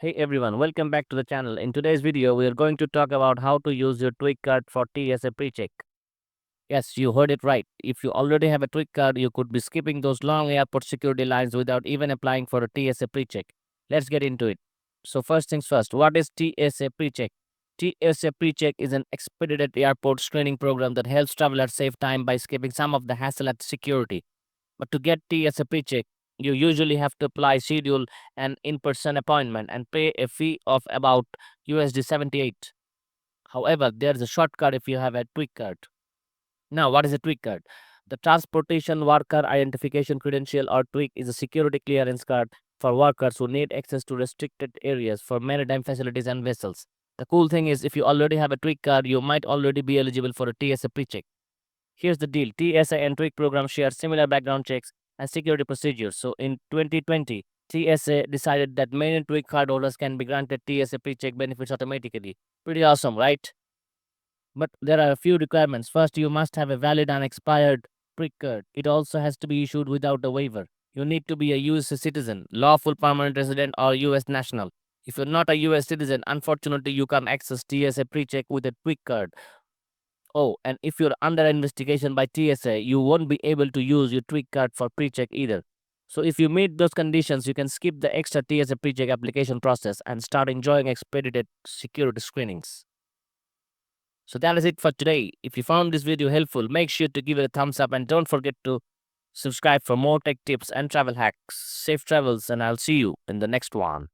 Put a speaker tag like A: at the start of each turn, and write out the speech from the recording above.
A: Hey everyone, welcome back to the channel. In today's video, we are going to talk about how to use your TWIC card for TSA PreCheck. Yes, you heard it right. If you already have a TWIC card, you could be skipping those long airport security lines without even applying for a TSA PreCheck. Let's get into it. So first things first, what is TSA PreCheck? TSA PreCheck is an expedited airport screening program that helps travelers save time by skipping some of the hassle at security. But to get TSA PreCheck, you usually have to apply, schedule an in-person appointment, and pay a fee of about USD 78. However, there's a shortcut if you have a TWIC card. Now, what is a TWIC card? The Transportation Worker Identification Credential, or TWIC, is a security clearance card for workers who need access to restricted areas for maritime facilities and vessels. The cool thing is, if you already have a TWIC card, you might already be eligible for a TSA PreCheck. Here's the deal. TSA and TWIC programs share similar background checks and security procedures. So in 2020, TSA decided that many TWIC cardholders can be granted TSA PreCheck benefits automatically. Pretty awesome, right? But there are a few requirements. First, you must have a valid and expired TWIC card. It also has to be issued without a waiver. You need to be a US citizen, lawful permanent resident, or US national. If you're not a US citizen, unfortunately, you can't access TSA PreCheck with a TWIC card. Oh, and if you're under investigation by TSA, you won't be able to use your TWIC card for pre-check either. So if you meet those conditions, you can skip the extra TSA pre-check application process and start enjoying expedited security screenings. So that is it for today. If you found this video helpful, make sure to give it a thumbs up and don't forget to subscribe for more tech tips and travel hacks. Safe travels, and I'll see you in the next one.